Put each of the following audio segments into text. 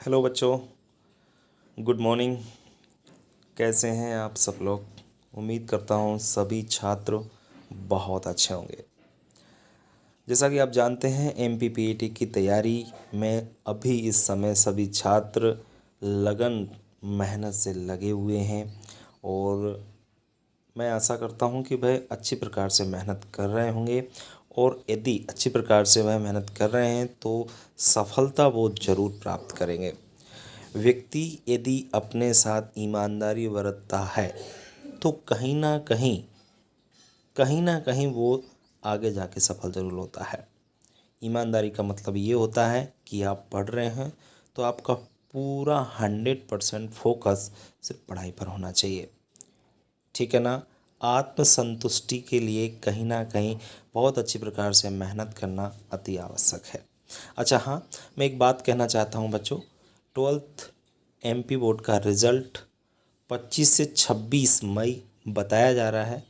Hello बच्चों, good morning. कैसे हैं आप सब लोग? उम्मीद करता हूँ सभी छात्र बहुत अच्छे होंगे। जैसा कि आप जानते हैं एमपीपीएटी की तैयारी में अभी इस समय सभी छात्र लगन मेहनत से लगे हुए हैं और मैं आशा करता हूँ कि वह अच्छी प्रकार से मेहनत कर रहे होंगे और यदि अच्छी प्रकार से वह मेहनत कर रहे हैं तो सफलता वो ज़रूर प्राप्त करेंगे। व्यक्ति यदि अपने साथ ईमानदारी बरतता है तो कहीं ना कहीं वो आगे जाके सफल ज़रूर होता है। ईमानदारी का मतलब ये होता है कि आप पढ़ रहे हैं तो आपका पूरा 100% फोकस सिर्फ पढ़ाई पर होना चाहिए, ठीक है ना। आत्मसंतुष्टि के लिए कहीं ना कहीं बहुत अच्छी प्रकार से मेहनत करना अति आवश्यक है। अच्छा हाँ, मैं एक बात कहना चाहता हूँ बच्चों, 12th एमपी बोर्ड का रिज़ल्ट 25 से 26 मई बताया जा रहा है।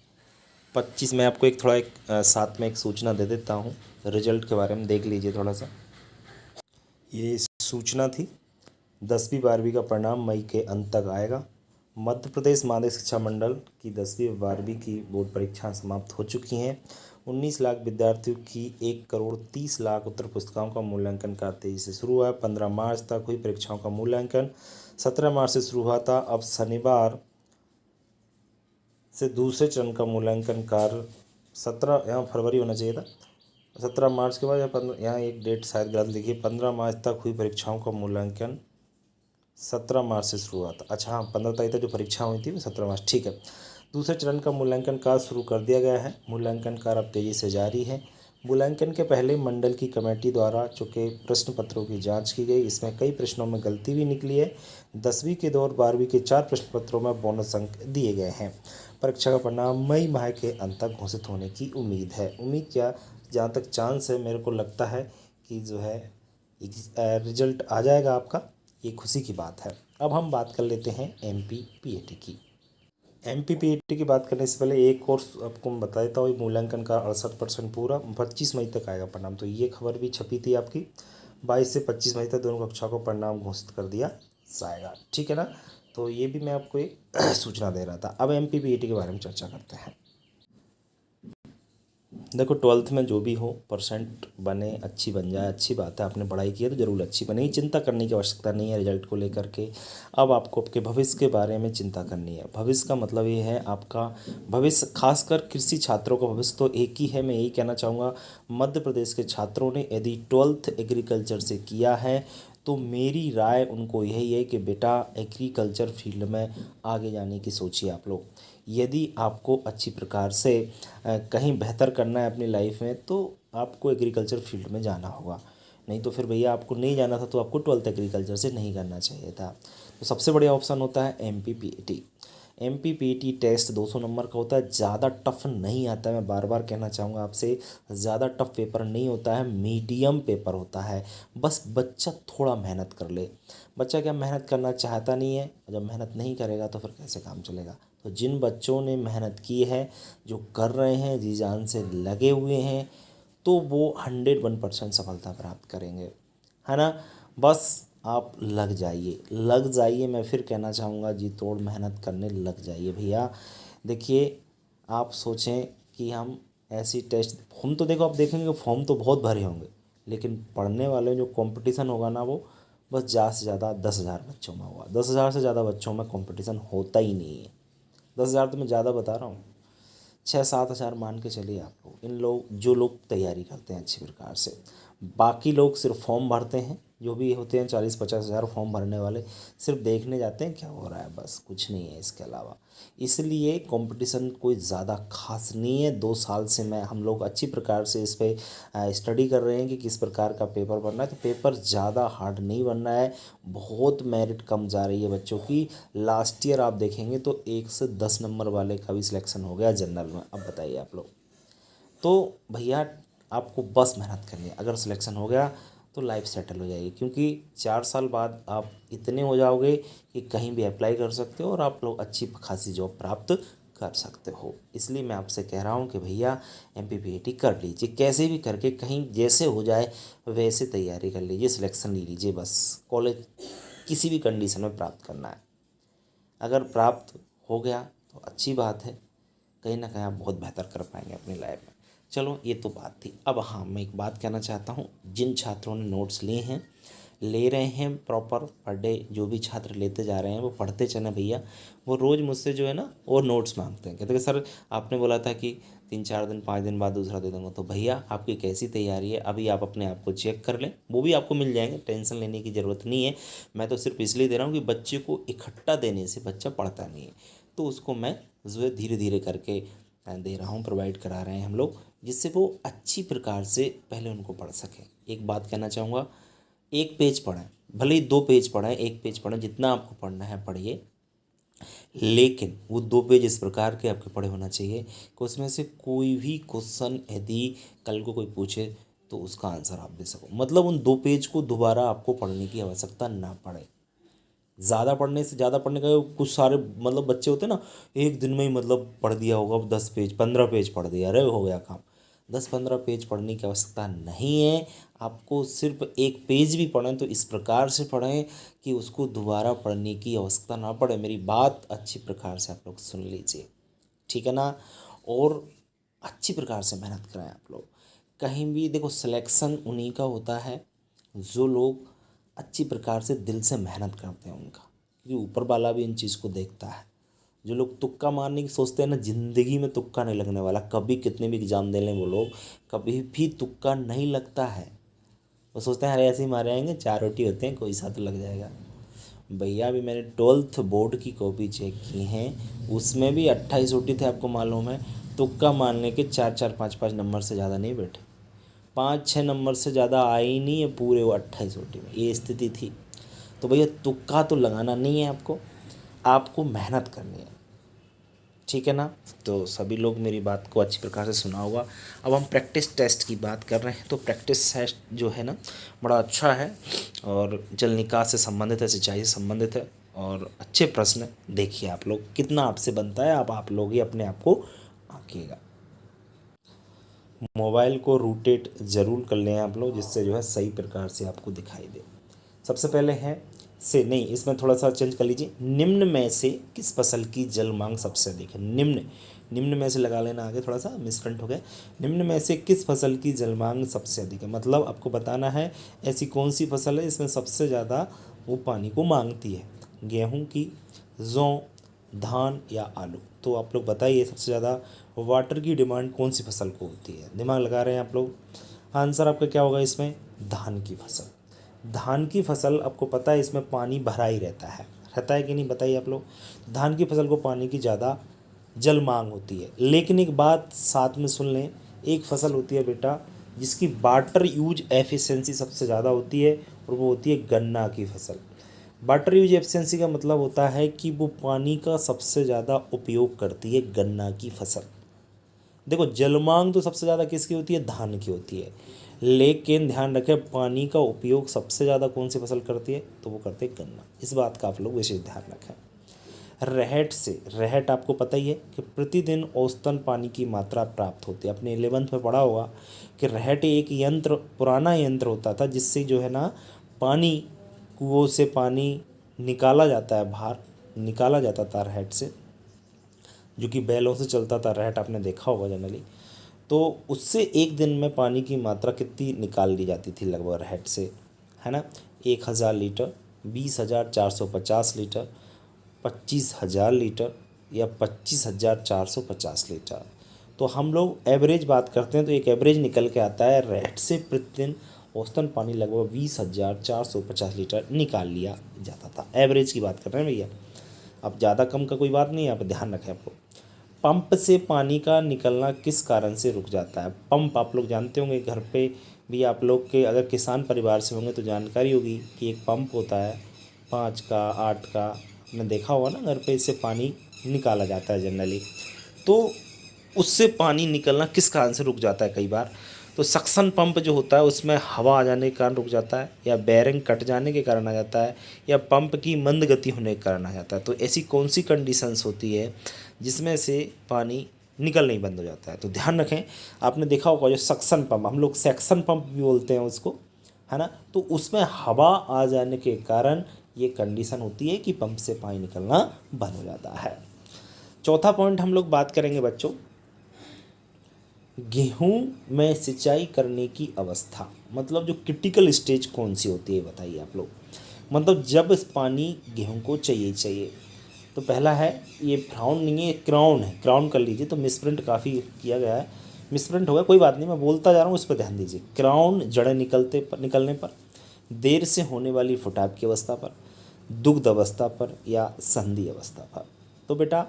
25 मैं आपको साथ में एक सूचना दे देता हूँ रिजल्ट के बारे में, देख लीजिए थोड़ा सा। ये सूचना थी 10वीं 12वीं का परिणाम मई के अंत तक आएगा। मध्य प्रदेश माध्यमिक शिक्षा मंडल की 10वीं और 12वीं की बोर्ड परीक्षाएं समाप्त हो चुकी हैं। 19 लाख विद्यार्थियों की 1,30,00,000 उत्तर पुस्तिकाओं का मूल्यांकन कार्य तेजी से शुरू हुआ है। 15 मार्च तक हुई परीक्षाओं का मूल्यांकन 17 मार्च से शुरू हुआ था। अब शनिवार से दूसरे चरण का मूल्यांकन कार्य 17 यहाँ फरवरी होना चाहिए था, 17 मार्च के बाद या 15, यहाँ एक डेट शायद गलत लिखी, 15 मार्च तक हुई परीक्षाओं का मूल्यांकन 17 मार्च से शुरू हुआ था। अच्छा हाँ, 15 तारीख तक जो परीक्षा हुई थी वो 17 मार्च, ठीक है। दूसरे चरण का मूल्यांकन कार्य शुरू कर दिया गया है। मूल्यांकन कार्य अब तेज़ी से जारी है। मूल्यांकन के पहले मंडल की कमेटी द्वारा चुके प्रश्न पत्रों की जांच की गई। इसमें कई प्रश्नों में गलती भी निकली है। 10वीं के 2 और 12वीं के 4 प्रश्न पत्रों में बोनस अंक दिए गए हैं। परीक्षा का परिणाम मई माह के अंत तक घोषित होने की उम्मीद है। उम्मीद क्या, जहाँ तक चांस है मेरे को लगता है कि जो है रिजल्ट आ जाएगा आपका, ये खुशी की बात है। अब हम बात कर लेते हैं एमपीपीएटी की। एमपीपीएटी की बात करने से पहले एक और आपको मैं बता देता हूँ, मूल्यांकन का 68% पूरा 25 मई तक आएगा परिणाम। तो ये खबर भी छपी थी आपकी, 22 से 25 मई तक दोनों कक्षाओं को परिणाम घोषित कर दिया जाएगा, ठीक है ना। तो ये भी मैं आपको एक सूचना दे रहा था। अब एमपीपीएटी के बारे में चर्चा करते हैं। देखो 12th में जो भी हो परसेंट बने, अच्छी बन जाए, अच्छी बात है। आपने पढ़ाई की है तो ज़रूर अच्छी बनेगी, चिंता करने की आवश्यकता नहीं है रिजल्ट को लेकर के। अब आपको आपके भविष्य के बारे में चिंता करनी है। भविष्य का मतलब ये है आपका भविष्य, खासकर कृषि छात्रों का भविष्य तो एक ही है। मैं यही कहना चाहूँगा, मध्य प्रदेश के छात्रों ने यदि 12th एग्रीकल्चर से किया है तो मेरी राय उनको यही है कि बेटा एग्रीकल्चर फील्ड में आगे जाने की सोचिए आप लोग। यदि आपको अच्छी प्रकार से कहीं बेहतर करना है अपनी लाइफ में तो आपको एग्रीकल्चर फील्ड में जाना होगा। नहीं तो फिर भैया आपको नहीं जाना था तो आपको 12th एग्रीकल्चर से नहीं करना चाहिए था। तो सबसे बढ़िया ऑप्शन होता है एमपीपीएटी। एमपीपीएटी टेस्ट 200 नंबर का होता है, ज़्यादा टफ नहीं आता है। मैं बार बार कहना चाहूँगा आपसे, ज़्यादा टफ पेपर नहीं होता है, मीडियम पेपर होता है। बस बच्चा थोड़ा मेहनत कर ले। बच्चा क्या मेहनत करना चाहता नहीं है, जब मेहनत नहीं करेगा तो फिर कैसे काम चलेगा। तो जिन बच्चों ने मेहनत की है, जो कर रहे हैं, जी जान से लगे हुए हैं, तो वो 101% सफलता प्राप्त करेंगे, है ना। बस आप लग जाइए। मैं फिर कहना चाहूँगा, जी तोड़ मेहनत करने लग जाइए भैया। देखिए, आप सोचें कि हम ऐसी टेस्ट फॉर्म तो देखो, आप देखेंगे फॉर्म तो बहुत भरे होंगे, लेकिन पढ़ने वाले जो कंपटीशन होगा ना, वो बस ज़्यादा से ज़्यादा 10,000 बच्चों में होगा। 10,000 से ज़्यादा बच्चों में कंपटीशन होता ही नहीं है। 10,000 तो मैं ज़्यादा बता रहा हूँ, 6-7 हज़ार मान के चलिए आप लोग। इन लोग जो लोग तैयारी करते हैं अच्छी प्रकार से, बाकी लोग सिर्फ फॉर्म भरते हैं। जो भी होते हैं 40-50 हज़ार फॉर्म भरने वाले, सिर्फ देखने जाते हैं क्या हो रहा है, बस कुछ नहीं है इसके अलावा। इसलिए कंपटीशन कोई ज़्यादा खास नहीं है। 2 साल से मैं हम लोग अच्छी प्रकार से इस पे स्टडी कर रहे हैं कि किस प्रकार का पेपर बनना है। तो पेपर ज़्यादा हार्ड नहीं बनना है, बहुत मेरिट कम जा रही है बच्चों की। लास्ट ईयर आप देखेंगे तो 1 से 10 नंबर वाले का भी सिलेक्शन हो गया जनरल में। अब बताइए आप लोग। तो भैया आपको बस मेहनत करनी है, अगर सिलेक्शन हो गया तो लाइफ सेटल हो जाएगी, क्योंकि 4 साल बाद आप इतने हो जाओगे कि कहीं भी अप्लाई कर सकते हो और आप लोग अच्छी खासी जॉब प्राप्त कर सकते हो। इसलिए मैं आपसे कह रहा हूँ कि भैया MPPAT कर लीजिए, कैसे भी करके कहीं जैसे हो जाए वैसे तैयारी कर लीजिए, सिलेक्शन ले लीजिए। बस कॉलेज किसी भी कंडीशन में प्राप्त करना है। अगर प्राप्त हो गया तो अच्छी बात है, कहीं ना कहीं आप बहुत बेहतर कर पाएंगे अपनी लाइफ में। चलो ये तो बात थी। अब हाँ, मैं एक बात कहना चाहता हूँ, जिन छात्रों ने नोट्स लिए हैं, ले रहे हैं प्रॉपर पर डे, जो भी छात्र लेते जा रहे हैं वो पढ़ते चले भैया। वो रोज़ मुझसे जो है ना और नोट्स मांगते हैं, कहते हैं सर आपने बोला था कि 3-4 दिन 5 दिन बाद दूसरा दे दूँगा। तो भैया आपकी कैसी तैयारी है, अभी आप अपने आप को चेक कर लें, वो भी आपको मिल जाएंगे, टेंशन लेने की ज़रूरत नहीं है। मैं तो सिर्फ इसलिए दे रहा हूँ कि बच्चे को इकट्ठा देने से बच्चा पढ़ता नहीं है, तो उसको मैं जो है धीरे धीरे करके दे रहा हूँ, प्रोवाइड करा रहे हैं हम लोग, जिससे वो अच्छी प्रकार से पहले उनको पढ़ सकें। एक बात कहना चाहूँगा, एक पेज पढ़ें, भले ही 2 पेज पढ़ें, एक पेज पढ़ें, जितना आपको पढ़ना है पढ़िए, लेकिन वो 2 पेज इस प्रकार के आपके पढ़े होना चाहिए कि उसमें से कोई भी क्वेश्चन यदि कल को कोई पूछे तो उसका आंसर आप दे सको। मतलब उन 2 पेज को दोबारा आपको पढ़ने की आवश्यकता ना पड़े। ज़्यादा पढ़ने से, ज़्यादा पढ़ने का कुछ सारे मतलब बच्चे होते हैं ना, एक दिन में ही मतलब पढ़ दिया होगा 10 पेज 15 पेज पढ़ दिया, अरे हो गया काम। 10-15 पेज पढ़ने की आवश्यकता नहीं है। आपको सिर्फ एक पेज भी पढ़ें तो इस प्रकार से पढ़ें कि उसको दोबारा पढ़ने की आवश्यकता ना पड़े। मेरी बात अच्छी प्रकार से आप लोग सुन लीजिए, ठीक है ना। और अच्छी प्रकार से मेहनत करें आप लोग। कहीं भी देखो, सिलेक्शन उन्हीं का होता है जो लोग अच्छी प्रकार से दिल से मेहनत करते हैं उनका, क्योंकि ऊपर वाला भी इन चीज़ को देखता है। जो लोग तुक्का मारने की सोचते हैं ना, ज़िंदगी में तुक्का नहीं लगने वाला, कभी कितने भी एग्ज़ाम दे लें वो लोग, कभी भी तुक्का नहीं लगता है। वो सोचते हैं अरे ऐसे ही मारे आएंगे, 4 रोटी होते हैं, कोई सा तो लग जाएगा। भैया अभी मैंने 12th बोर्ड की कॉपी चेक की हैं, उसमें भी 28 रोटी थे, आपको मालूम है। तुक्का मारने के 4-4 5-5 नंबर से ज़्यादा नहीं बैठे, 5-6 नंबर से ज़्यादा आए ही नहीं है पूरे वो 28 रोटी में, ये स्थिति थी। तो भैया तुक्का तो लगाना नहीं है आपको, आपको मेहनत करनी है, ठीक है ना। तो सभी लोग मेरी बात को अच्छी प्रकार से सुना होगा। अब हम प्रैक्टिस टेस्ट की बात कर रहे हैं, तो प्रैक्टिस टेस्ट जो है ना बड़ा अच्छा है और जल निकास से संबंधित है, सिंचाई से संबंधित है, और अच्छे प्रश्न देखिए आप लोग, कितना आपसे बनता है आप लोग ही अपने आप को आंकिएगा। मोबाइल को रोटेट ज़रूर कर लें आप लोग, जिससे जो है सही प्रकार से आपको दिखाई दे। सबसे पहले है से नहीं, इसमें थोड़ा सा चेंज कर लीजिए, निम्न में से किस फसल की जल मांग सबसे अधिक है। निम्न, निम्न में से लगा लेना, आगे थोड़ा सा मिसप्रिंट हो गया। निम्न में से किस फसल की जल मांग सबसे अधिक है, मतलब आपको बताना है ऐसी कौन सी फसल है इसमें सबसे ज़्यादा वो पानी को मांगती है। गेहूँ की, जौ, धान या आलू। तो आप लोग बताइए सबसे ज़्यादा वाटर की डिमांड कौन सी फसल को होती है, दिमाग लगा रहे हैं आप लोग। आंसर आपका क्या होगा इसमें, धान की फसल। धान की फसल आपको पता है इसमें पानी भरा ही रहता है कि नहीं, बताइए आप लोग। धान की फसल को पानी की ज़्यादा जल मांग होती है। लेकिन एक बात साथ में सुन लें, एक फसल होती है बेटा जिसकी वाटर यूज एफिशिएंसी सबसे ज़्यादा होती है, और वो होती है गन्ना की फसल। वाटर यूज एफिशिएंसी का मतलब होता है कि वो पानी का सबसे ज़्यादा उपयोग करती है गन्ना की फसल। देखो जलमांग तो सबसे ज़्यादा किसकी होती है, धान की होती है, लेकिन ध्यान रखें पानी का उपयोग सबसे ज़्यादा कौन सी फसल करती है, तो वो करते हैं गन्ना। इस बात का आप लोग विशेष ध्यान रखें। रहट से, रहट आपको पता ही है कि प्रतिदिन औसतन पानी की मात्रा प्राप्त होती है। आपने 11th में पढ़ा होगा कि रहट एक यंत्र, पुराना यंत्र होता था जिससे जो है ना पानी, कुओं से पानी निकाला जाता है, बाहर निकाला जाता था रहट से, जो कि बैलों से चलता था रहट, आपने देखा होगा जनरली। तो उससे एक दिन में पानी की मात्रा कितनी निकाल ली जाती थी लगभग रहट से, है ना, 1000 लीटर, 20,450 लीटर, 25,000 लीटर या 25,450 लीटर। तो हम लोग एवरेज बात करते हैं तो एक एवरेज निकल के आता है, रहट से प्रतिदिन औसतन पानी लगभग 20,450 लीटर निकाल लिया जाता था। एवरेज की बात कर रहे हैं भैया, अब ज़्यादा कम का कोई बात नहीं है, आप ध्यान रखें आपको। पंप से पानी का निकलना किस कारण से रुक जाता है। पंप आप लोग जानते होंगे, घर पे भी आप लोग के अगर किसान परिवार से होंगे तो जानकारी होगी कि एक पंप होता है 5 का 8 का, आपने देखा होगा ना घर पे, इससे पानी निकाला जाता है जनरली। तो उससे पानी निकलना किस कारण से रुक जाता है कई बार, तो सक्शन पंप जो होता है उसमें हवा आ जाने के कारण रुक जाता है, या बेरिंग कट जाने के कारण आ जाता है, या पंप की मंद गति होने के कारण आ जाता है। तो ऐसी कौन सी कंडीशंस होती है जिसमें से पानी निकलना ही बंद हो जाता है? तो ध्यान रखें, आपने देखा होगा जो सक्शन पंप, हम लोग सेक्शन पंप भी बोलते हैं उसको, है ना, तो उसमें हवा आ जाने के कारण ये कंडीशन होती है कि पंप से पानी निकलना बंद हो जाता है। चौथा पॉइंट हम लोग बात करेंगे बच्चों, गेहूं में सिंचाई करने की अवस्था, मतलब जो क्रिटिकल स्टेज कौन सी होती है बताइए आप लोग। मतलब जब पानी गेहूं को चाहिए। तो पहला है, ये फ्राउन नहीं है, क्राउन है, क्राउन कर लीजिए, तो मिसप्रिंट काफ़ी किया गया है, मिसप्रिंट हो गया, कोई बात नहीं, मैं बोलता जा रहा हूँ, उस पर ध्यान दीजिए। क्राउन जड़ें निकलने पर, देर से होने वाली फुटाव की अवस्था पर, दुग्ध अवस्था पर, या संधि अवस्था पर। तो बेटा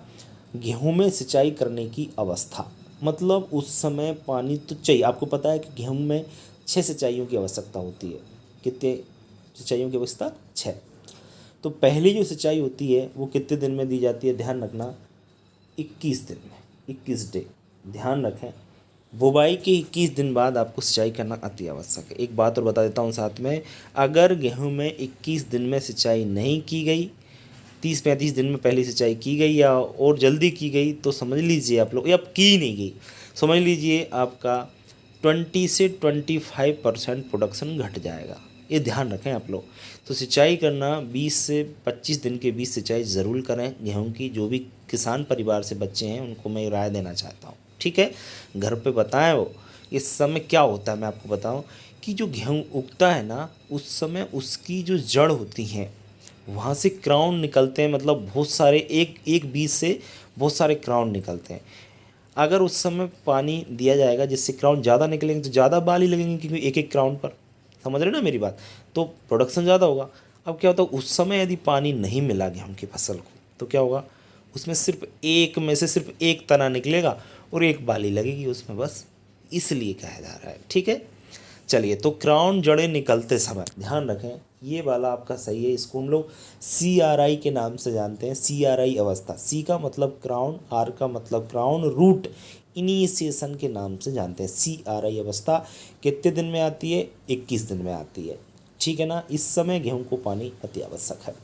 गेहूं में सिंचाई करने की अवस्था मतलब उस समय पानी तो चाहिए, आपको पता है कि गेहूं में 6 सिंचाइयों की आवश्यकता होती है। कितने सिंचाइयों की आवश्यकता? 6। तो पहली जो सिंचाई होती है वो कितने दिन में दी जाती है? ध्यान रखना, 21 दिन में, 21 डे। ध्यान रखें, बुवाई के 21 दिन बाद आपको सिंचाई करना अति आवश्यक है। एक बात और बता देता हूँ साथ में, अगर गेहूं में 21 दिन में सिंचाई नहीं की गई, 30-35 दिन में पहली सिंचाई की गई या और जल्दी की गई, तो समझ लीजिए आप लोग, या की नहीं गई, समझ लीजिए आपका 20 से 25% प्रोडक्शन घट जाएगा। ये ध्यान रखें आप लोग। तो सिंचाई करना 20 से 25 दिन के बीच सिंचाई ज़रूर करें गेहूं की। जो भी किसान परिवार से बच्चे हैं उनको मैं राय देना चाहता हूँ, ठीक है, घर पे बताएं। वो इस समय क्या होता है मैं आपको बताऊँ कि जो गेहूं उगता है ना, उस समय उसकी जो जड़ होती हैं वहाँ से क्राउन निकलते हैं, मतलब बहुत सारे, एक एक बीज से बहुत सारे क्राउन निकलते हैं। अगर उस समय पानी दिया जाएगा जिससे क्राउन ज़्यादा निकलेंगे तो ज़्यादा बाली लगेंगी, क्योंकि एक एक क्राउन पर, समझ रहे हो ना मेरी बात, तो प्रोडक्शन ज़्यादा होगा। अब क्या होता है, उस समय यदि पानी नहीं मिला गेहूँ की फसल को, तो क्या होगा, उसमें सिर्फ एक में से सिर्फ एक तना निकलेगा और एक बाली लगेगी उसमें, बस इसलिए कहा जा रहा है, ठीक है। चलिए, तो क्राउन जड़ें निकलते समय ध्यान रखें, ये वाला आपका सही है, इसको हम लोग CRI के नाम से जानते हैं। CRI अवस्था, C का मतलब क्राउन, R का मतलब क्राउन रूट इनिशिएशन के नाम से जानते हैं। CRI अवस्था कितने दिन में आती है? 21 दिन में आती है, ठीक है ना। इस समय गेहूं को पानी अति आवश्यक है।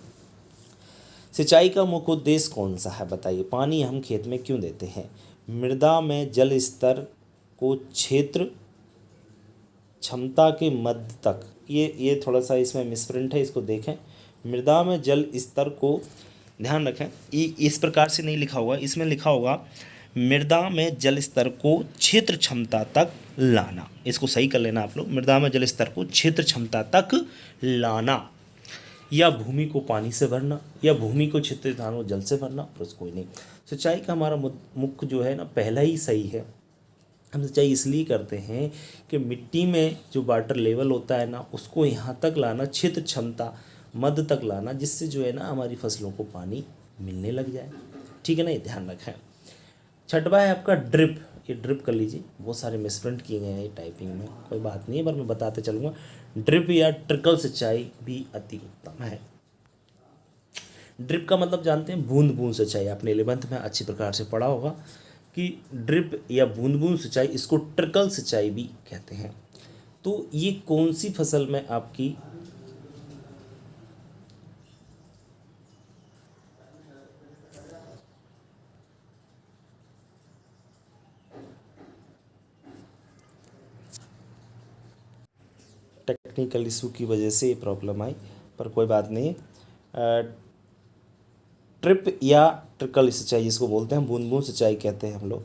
सिंचाई का मुख्य उद्देश्य कौन सा है बताइए? पानी हम खेत में क्यों देते हैं? मृदा में जल स्तर को क्षेत्र क्षमता के मध्य तक, ये थोड़ा सा इसमें मिसप्रिंट है, इसको देखें। मृदा में जल स्तर को, ध्यान रखें, ये इस प्रकार से नहीं लिखा हुआ, इसमें लिखा होगा मृदा में जल स्तर को क्षेत्र क्षमता तक लाना। इसको सही कर लेना आप लोग, मृदा में जल स्तर को क्षेत्र क्षमता तक लाना, या भूमि को पानी से भरना, या भूमि को क्षेत्र स्थानों जल से भरना, बस कोई नहीं। सिंचाई का हमारा मुख्य जो है ना, पहला ही सही है। हम सिंचाई इसलिए करते हैं कि मिट्टी में जो वाटर लेवल होता है ना, उसको यहाँ तक लाना, क्षेत्र क्षमता मध्य तक लाना, जिससे जो है ना हमारी फसलों को पानी मिलने लग जाए, ठीक है ना, ये ध्यान रखें। छठवा है आपका ड्रिप, ये ड्रिप कर लीजिए, बहुत सारे मिसप्रिंट किए गए हैं ये टाइपिंग में, कोई बात नहीं है, पर मैं बताते चलूँगा। ड्रिप या ट्रिकल सिंचाई भी अति उत्तम है। ड्रिप का मतलब जानते हैं, बूंद बूंद सिंचाई, आपने 11th में अच्छी प्रकार से पढ़ा होगा कि ड्रिप या बूंद बूंद सिंचाई, इसको ट्रिकल सिंचाई भी कहते हैं। तो ये कौन सी फसल में आपकी टेक्निकल इशू की वजह से ये प्रॉब्लम आई, पर कोई बात नहीं। ट्रिप या ट्रिकल सिंचाई जिसको बोलते हैं, बूंद बूंद सिंचाई कहते हैं हम लोग।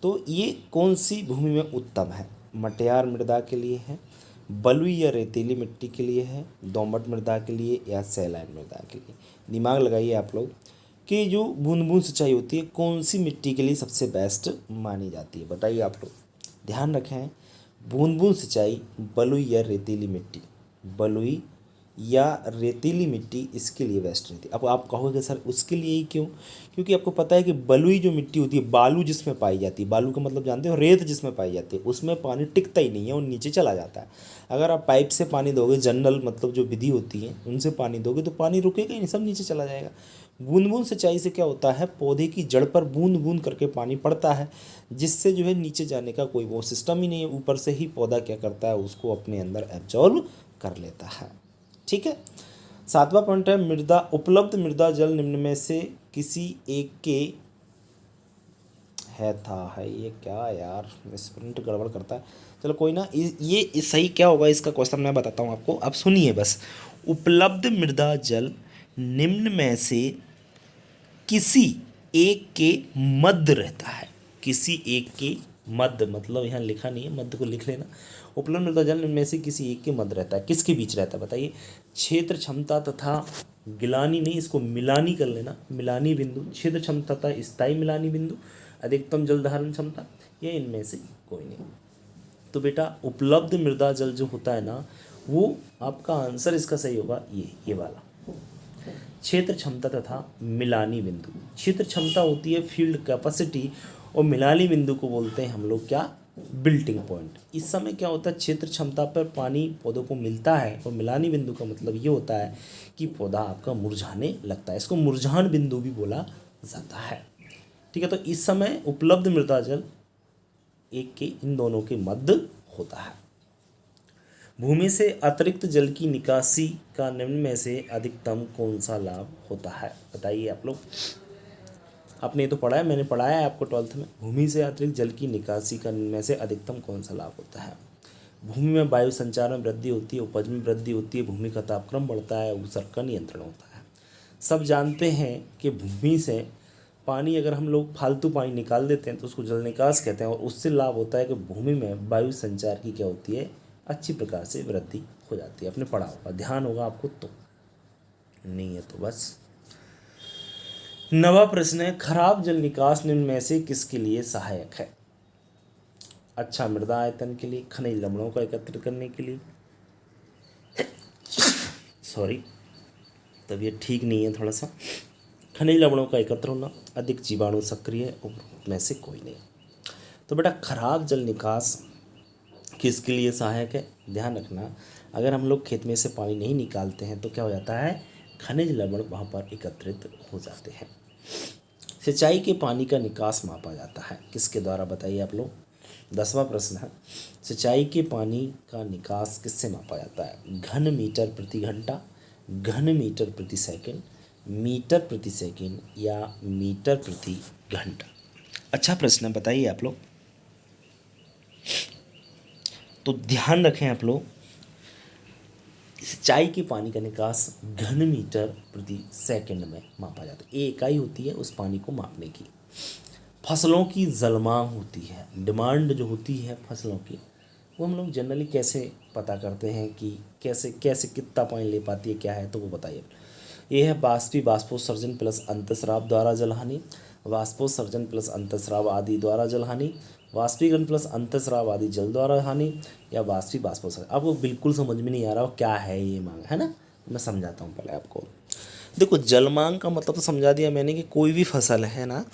तो ये कौन सी भूमि में उत्तम है? मटियार मृदा के लिए है, बलुई या रेतीली मिट्टी के लिए है, दोमट मृदा के लिए, या सैलाइन मृदा के लिए। दिमाग लगाइए आप लोग कि जो बूंद बूंद सिंचाई होती है कौन सी मिट्टी के लिए सबसे बेस्ट मानी जाती है, बताइए आप लोग। ध्यान रखें, बूंद बूंद सिंचाई बलुई या रेतीली मिट्टी, बलुई या रेतीली मिट्टी इसके लिए बेस्ट रहती है। अब आप कहोगे सर उसके लिए ही क्यों? क्योंकि आपको पता है कि बलुई जो मिट्टी होती है, बालू जिसमें पाई जाती है, बालू का मतलब जानते हो, रेत जिसमें पाई जाती है, उसमें पानी टिकता ही नहीं है, वो नीचे चला जाता है। अगर आप पाइप से पानी दोगे, जनरल मतलब जो विधि होती है उनसे पानी दोगे तो पानी रुकेगा ही नहीं, सब नीचे चला जाएगा। बूंद बूंद सिंचाई से क्या होता है, पौधे की जड़ पर बूंद बूंद करके पानी पड़ता है, जिससे जो है नीचे जाने का कोई वो सिस्टम ही नहीं है, ऊपर से ही पौधा क्या करता है, उसको अपने अंदर एब्जॉर्ब कर लेता है। ठीक है। 7वां पॉइंट है, मृदा उपलब्ध मृदा जल निम्न में से किसी एक के है ये क्या यार, स्प्रिंट गड़बड़ करता है। चलो कोई ना, ये सही क्या होगा इसका क्वेश्चन मैं बताता हूँ आपको, आप सुनिए बस। उपलब्ध मृदा जल निम्न में से किसी एक के मध्य रहता है। किसी एक के मध्य मतलब यहाँ लिखा नहीं है, मध्य को लिख लेना। उपलब्ध मृदा जल निम्न में से किसी एक के मध्य रहता है। किसके बीच रहता है बताइए? क्षेत्र क्षमता तथा गिलानी नहीं, इसको मिलानी कर लेना, मिलानी बिंदु, क्षेत्र क्षमता तथा स्थायी मिलानी बिंदु, अधिकतम जल धारण क्षमता, ये इनमें से कोई नहीं। तो बेटा उपलब्ध मृदा जल जो होता है ना, वो आपका आंसर इसका सही होगा ये वाला, क्षेत्र क्षमता तथा मिलानी बिंदु। क्षेत्र क्षमता होती है फील्ड कैपेसिटी, और मिलानी बिंदु को बोलते हैं हम लोग क्या, बिल्टिंग पॉइंट। इस समय क्या होता है, क्षेत्र क्षमता पर पानी पौधों को मिलता है, और मिलानी बिंदु का मतलब ये होता है कि पौधा आपका मुरझाने लगता है, इसको मुरझान बिंदु भी बोला जाता है। ठीक है। तो इस समय उपलब्ध मृदा जल एक के इन दोनों के मध्य होता है। भूमि से अतिरिक्त जल की निकासी का निम्न में से अधिकतम कौन सा लाभ होता है? बताइए आप लोग। आपने ये तो पढ़ा है, मैंने पढ़ाया है आपको 12th में। भूमि से अतिरिक्त जल की निकासी का निम्न में से अधिकतम कौन सा लाभ होता है? भूमि में वायु संचार में वृद्धि होती है, उपज में वृद्धि होती है, भूमि का तापक्रम बढ़ता है, उपसर्ग का नियंत्रण होता है। सब जानते हैं कि भूमि से पानी अगर हम लोग फालतू पानी निकाल देते हैं तो उसको जल निकास कहते हैं, और उससे लाभ होता है कि भूमि में वायु संचार की क्या होती है, अच्छी प्रकार से वृद्धि हो जाती है। आपने पढ़ा होगा, ध्यान होगा आपको, तो नहीं है तो बस। 9वां प्रश्न है, खराब जल निकास निम्न में से किसके लिए सहायक है? अच्छा मृदा आयतन के लिए, खनिज लवणों का एकत्र करने के लिए, सॉरी तबीयत ठीक नहीं है थोड़ा सा, खनिज लवणों का एकत्र होना, अधिक जीवाणु सक्रिय, में से कोई नहीं। तो बेटा खराब जल निकास किसके लिए सहायक है? ध्यान रखना, अगर हम लोग खेत में से पानी नहीं निकालते हैं तो क्या हो जाता है, खनिज लवण वहाँ पर एकत्रित हो जाते हैं। सिंचाई के पानी का निकास मापा जाता है किसके द्वारा? बताइए आप लोग। 10वां प्रश्न है, सिंचाई के पानी का निकास किससे मापा जाता है? घन मीटर प्रति घंटा, घन मीटर प्रति सेकंड, मीटर प्रति सेकंड, या मीटर प्रति घंटा? अच्छा प्रश्न है, बताइए आप लोग। तो ध्यान रखें आप लोग, सिंचाई के पानी का निकास घन मीटर प्रति सेकंड में मापा जाता है। ये इकाई होती है उस पानी को मापने की। फसलों की जलमांग होती है, डिमांड जो होती है फसलों की, वो हम लोग जनरली कैसे पता करते हैं कि कैसे कैसे कितना पानी ले पाती है, क्या है, तो वो बताइए। ये है बाष्पोत्सर्जन प्लस अंतःस्राव द्वारा जलहानि, बाष्पोत्सर्जन प्लस अंतःस्राव आदि द्वारा जलहानि, वाष्पीकरण प्लस अंतःस्राव आदि जल द्वारा हानि, या बाष्पोत्सर्जन। आपको बिल्कुल समझ में नहीं आ रहा हो क्या है ये मांग, है ना? मैं समझाता हूँ पहले आपको। देखो जल मांग का मतलब तो समझा दिया मैंने कि कोई भी फसल है ना,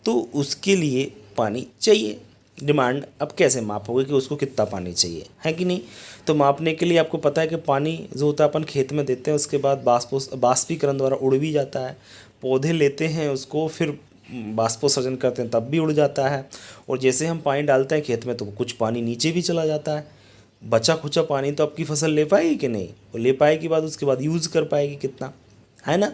तो उसके लिए पानी चाहिए, डिमांड। अब कैसे मापोगे कि उसको कितना पानी चाहिए, है कि नहीं? तो मापने के लिए आपको पता है कि पानी जो होता है अपन खेत में देते हैं, उसके बाद बाष्पीकरण द्वारा उड़ भी जाता है, पौधे लेते हैं उसको, फिर बाष्पोत्सर्जन करते हैं तब भी उड़ जाता है, और जैसे हम पानी डालते हैं खेत में तो कुछ पानी नीचे भी चला जाता है। बचा खुचा पानी तो आपकी फसल ले पाएगी कि नहीं? वो ले पाएगी, बाद उसके बाद यूज़ कर पाएगी कितना, है ना?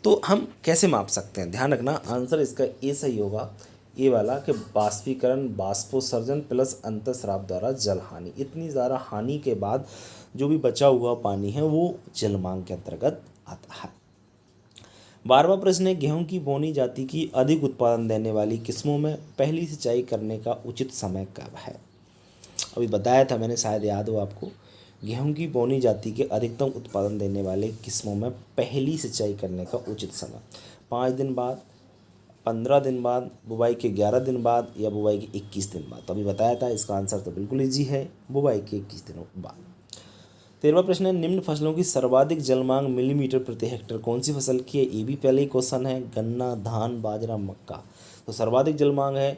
तो हम कैसे माप सकते हैं? ध्यान रखना, आंसर इसका ए सही होगा, ये वाला, कि बाष्पीकरण बाष्पोत्सर्जन प्लस अंतःस्राव द्वारा जल हानि। इतनी ज़्यादा हानि के बाद जो भी बचा हुआ पानी है वो जल मांग के अंतर्गत आता है। 12वां प्रश्न है, गेहूं की बोनी जाति की अधिक उत्पादन देने वाली किस्मों में पहली सिंचाई करने का उचित समय कब है? अभी बताया था मैंने, शायद याद हो आपको। गेहूं की बोनी जाति के अधिकतम उत्पादन देने वाले किस्मों में पहली सिंचाई करने का उचित समय 5 दिन बाद, 15 दिन बाद, बुवाई के 11 दिन बाद, या बुवाई के 21 दिन बाद। तो अभी बताया था, इसका आंसर तो बिल्कुल ईजी है, बुवाई के 21 दिनों बाद। 13वां प्रश्न है, निम्न फसलों की सर्वाधिक जल मांग मिलीमीटर प्रति हेक्टेयर कौन सी फसल की है? ये भी पहले ही क्वेश्चन है। गन्ना, धान, बाजरा, मक्का। तो सर्वाधिक जल मांग है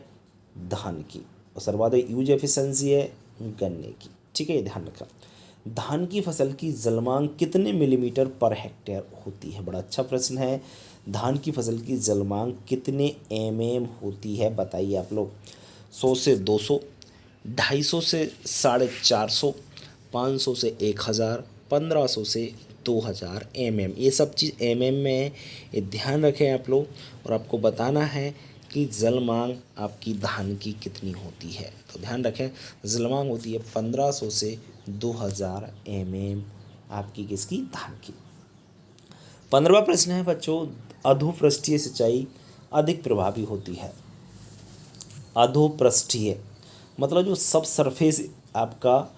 धान की और सर्वाधिक यूज एफिशिएंसी है गन्ने की। ठीक है, ये ध्यान रखना। धान की फसल की जल मांग कितने मिलीमीटर पर हेक्टेयर होती है? बड़ा अच्छा प्रश्न है। धान की फसल की जल मांग कितने होती है बताइए आप लोग। 100 से 200, 250 से 450, 500 से 1000, 1500 से 2000 ये सब चीज़ में है। ये ध्यान रखें आप लोग। और आपको बताना है कि जल मांग आपकी धान की कितनी होती है। तो ध्यान रखें, जल मांग होती है 1500 से 2000 आपकी किसकी? धान की। 15वां प्रश्न है बच्चों, अधोपृष्ठीय सिंचाई अधिक प्रभावी होती है। अधोपृष्ठीय मतलब जो सब सरफेस आपका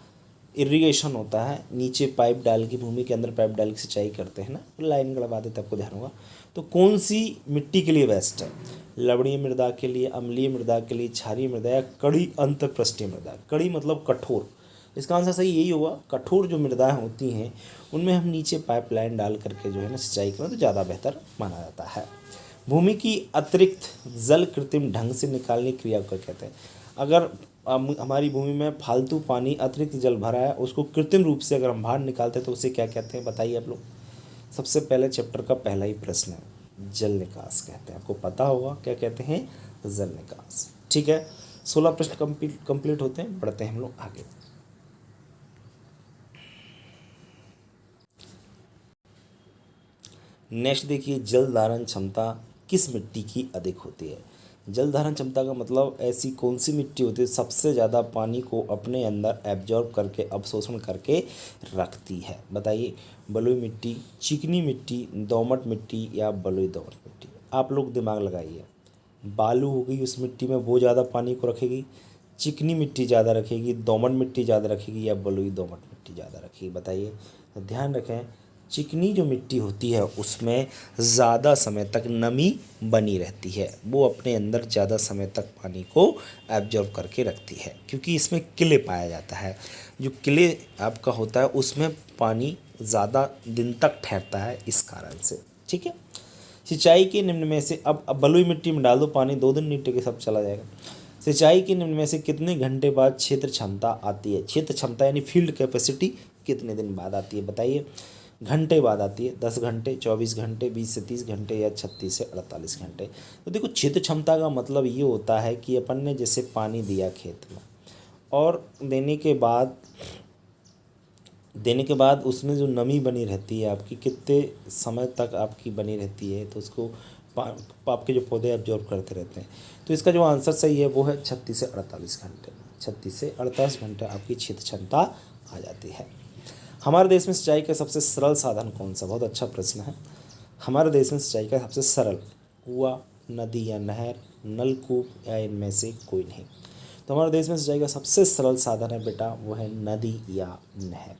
इरिगेशन होता है, नीचे पाइप डाल के, भूमि के अंदर पाइप डाल के सिंचाई करते हैं ना, लाइन गड़वा देते हैं, आपको ध्यान होगा। तो कौन सी मिट्टी के लिए बेस्ट है? लवणीय मृदा के लिए, अम्लीय मृदा के लिए, क्षारीय मृदा या कड़ी अंतरपृष्ठीय मृदा? कड़ी मतलब कठोर, इसका आंसर सही यही होगा। कठोर जो मृदाएं होती हैं उनमें हम नीचे पाइपलाइन डाल करके जो है ना सिंचाई करें तो ज़्यादा बेहतर माना जाता है। भूमि की अतिरिक्त जल कृत्रिम ढंग से निकालने की क्रिया को कहते हैं। अगर हमारी भूमि में फालतू पानी, अतिरिक्त जल भरा है, उसको कृत्रिम रूप से अगर हम बाहर निकालते हैं तो उसे क्या कहते हैं बताइए आप लोग। सबसे पहले चैप्टर का पहला ही प्रश्न है, जल निकास कहते हैं। आपको पता होगा क्या कहते हैं? जल निकास। ठीक है, 16 प्रश्न कंप्लीट होते हैं। बढ़ते हैं हम लोग आगे। नेक्स्ट देखिए, जल धारण क्षमता किस मिट्टी की अधिक होती है? जल धारण क्षमता का मतलब ऐसी कौन सी मिट्टी होती है सबसे ज़्यादा पानी को अपने अंदर एब्जॉर्ब करके, अवशोषण करके रखती है? बताइए। बलुई मिट्टी, चिकनी मिट्टी, दोमट मिट्टी या बलुई दोमट मिट्टी? आप लोग दिमाग लगाइए। बालू हो गई उस मिट्टी में, वो ज़्यादा पानी को रखेगी, चिकनी मिट्टी ज़्यादा रखेगी, दोमट मिट्टी ज़्यादा रखेगी या बलुई दोमट मिट्टी ज़्यादा रखेगी? बताइए। तो ध्यान रखें, चिकनी जो मिट्टी होती है उसमें ज़्यादा समय तक नमी बनी रहती है, वो अपने अंदर ज़्यादा समय तक पानी को एब्जॉर्ब करके रखती है, क्योंकि इसमें किले पाया जाता है। जो किले आपका होता है उसमें पानी ज़्यादा दिन तक ठहरता है, इस कारण से। ठीक है। सिंचाई के निम्न में से, अब बलुई मिट्टी में डाल दो पानी, 2 दिन नहीं टिके, सब चला जाएगा। सिंचाई के निम्न में से कितने घंटे बाद क्षेत्र क्षमता आती है? क्षेत्र क्षमता यानी फील्ड कैपेसिटी कितने दिन बाद आती है बताइए? घंटे बाद आती है। 10 घंटे, 24 घंटे, 20 से 30 घंटे या 36 से 48 घंटे? तो देखो, क्षेत्र क्षमता का मतलब ये होता है कि अपन ने जैसे पानी दिया खेत में और देने के बाद उसमें जो नमी बनी रहती है आपकी, कितने समय तक आपकी बनी रहती है, तो उसको आपके जो पौधे एब्जॉर्ब करते रहते हैं। तो इसका जो आंसर सही है वो है 36 से 48 घंटे। 36 से 48 घंटे आपकी क्षेत्र क्षमता आ जाती है। हमारे देश में सिंचाई का सबसे सरल साधन कौन सा? बहुत अच्छा प्रश्न है। हमारे देश में सिंचाई का सबसे सरल कुआं, नदी या नहर, नलकूप या इनमें से कोई नहीं? तो हमारे देश में सिंचाई का सबसे सरल साधन है बेटा, वो है नदी या नहर।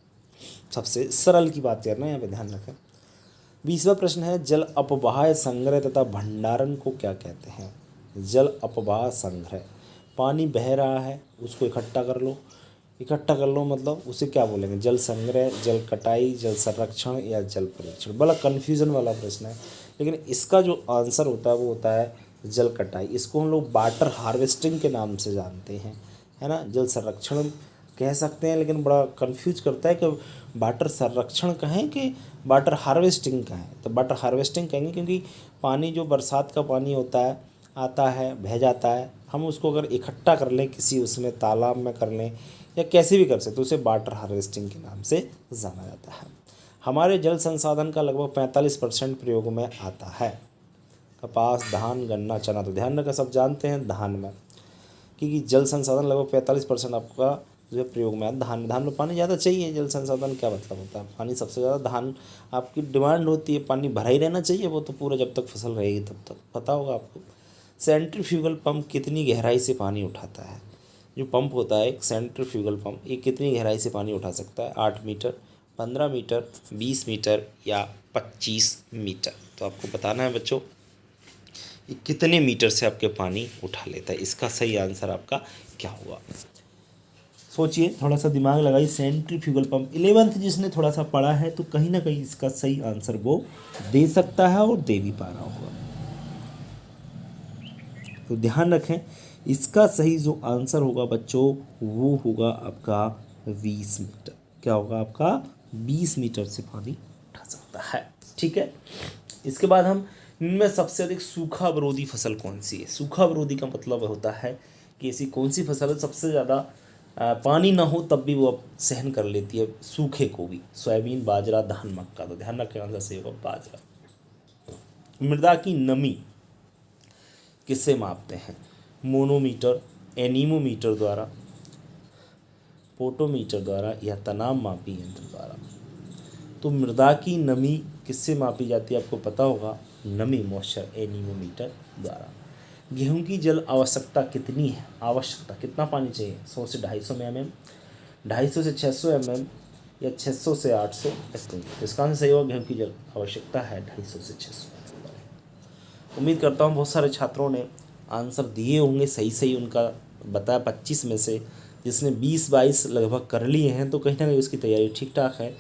सबसे सरल की बात करना है, यहाँ पे ध्यान रखें। 20वां प्रश्न है, जल अपवाह संग्रह तथा भंडारण को क्या कहते हैं? जल अपवाह संग्रह, पानी बह रहा है उसको इकट्ठा कर लो मतलब उसे क्या बोलेंगे? जल संग्रह, जल कटाई, जल संरक्षण या जल परीक्षण? बड़ा कन्फ्यूज़न वाला प्रश्न है, लेकिन इसका जो आंसर होता है वो होता है जल कटाई। इसको हम लोग वाटर हार्वेस्टिंग के नाम से जानते हैं, है ना। जल संरक्षण कह सकते हैं, लेकिन बड़ा कंफ्यूज करता है कि वाटर संरक्षण कहें कि वाटर हार्वेस्टिंग कहें। तो वाटर हार्वेस्टिंग कहेंगे, क्योंकि पानी जो बरसात का पानी होता है, आता है, बह जाता है, हम उसको अगर इकट्ठा कर लें किसी उसमें तालाब में कर लें या कैसे भी कर सकते, तो उसे वाटर हार्वेस्टिंग के नाम से जाना जाता है। हमारे जल संसाधन का लगभग 45% प्रयोग में आता है। कपास, धान, गन्ना, चना? तो ध्यान रखें, सब जानते हैं धान में, क्योंकि जल संसाधन लगभग 45% आपका जो है प्रयोग में है। धान में पानी ज़्यादा चाहिए। जल संसाधन क्या मतलब होता है? पानी सबसे ज़्यादा धान आपकी डिमांड होती है, पानी भरा ही रहना चाहिए वो तो पूरा, जब तक फसल रहेगी तब तक, पता होगा आपको। सेंट्रीफ्यूगल पंप कितनी गहराई से पानी उठाता है? जो पंप होता है एक सेंट्रीफ्यूगल पंप, ये कितनी गहराई से पानी उठा सकता है? 8 मीटर, 15 मीटर, 20 मीटर या 25 मीटर? तो आपको बताना है बच्चों ये कितने मीटर से आपके पानी उठा लेता है। इसका सही आंसर आपका क्या होगा? सोचिए, थोड़ा सा दिमाग लगाइए। सेंट्रीफ्यूगल पंप 11th जिसने थोड़ा सा पढ़ा है तो कहीं ना कहीं इसका सही आंसर वो दे सकता है और दे भी पा रहा होगा। तो ध्यान रखें, इसका सही जो आंसर होगा बच्चों वो होगा आपका 20 मीटर। क्या होगा आपका? 20 मीटर से पानी उठा सकता है। ठीक है, इसके बाद हम इनमें सबसे अधिक सूखा विरोधी फसल कौन सी है? सूखा विरोधी का मतलब होता है कि ऐसी कौन सी फसल है सबसे ज़्यादा पानी ना हो तब भी वो अब सहन कर लेती है सूखे को भी। सोयाबीन, बाजरा, धान, मक्का। तो ध्यान रखें आंसर सही होगा बाजरा। मृदा की नमी किससे मापते हैं? मोनोमीटर, एनीमोमीटर द्वारा, पोटोमीटर द्वारा या तनाव मापी यंत्र द्वारा। तो मृदा की नमी किससे मापी जाती है आपको पता होगा? नमी, मॉइस्चर, एनीमोमीटर द्वारा। गेहूं की जल आवश्यकता कितनी है? आवश्यकता कितना पानी चाहिए? 100 से 250 mm, 250 से 600 mm या 600 से 800 इतनी। तो इसका आंसर सही होगा गेहूं की जल आवश्यकता है 250 से 600। उम्मीद करता हूँ बहुत सारे छात्रों ने आंसर दिए होंगे सही उनका बताया। 25 में से जिसने 20-22 लगभग कर लिए हैं तो कहीं ना कहीं उसकी तैयारी ठीक ठाक है।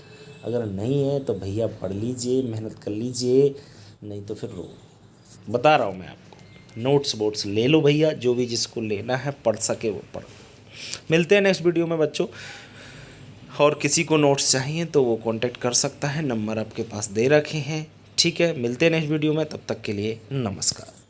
अगर नहीं है तो भैया पढ़ लीजिए, मेहनत कर लीजिए, नहीं तो फिर रो। बता रहा हूँ मैं आपको, नोट्स बोट्स ले लो भैया, जो भी जिसको लेना है पढ़ सके वो पढ़। मिलते हैं नेक्स्ट वीडियो में बच्चों, और किसी को नोट्स चाहिए तो वो कांटेक्ट कर सकता है, नंबर आपके पास दे रखे हैं। ठीक है, मिलते हैं नेक्स्ट वीडियो में, तब तक के लिए नमस्कार।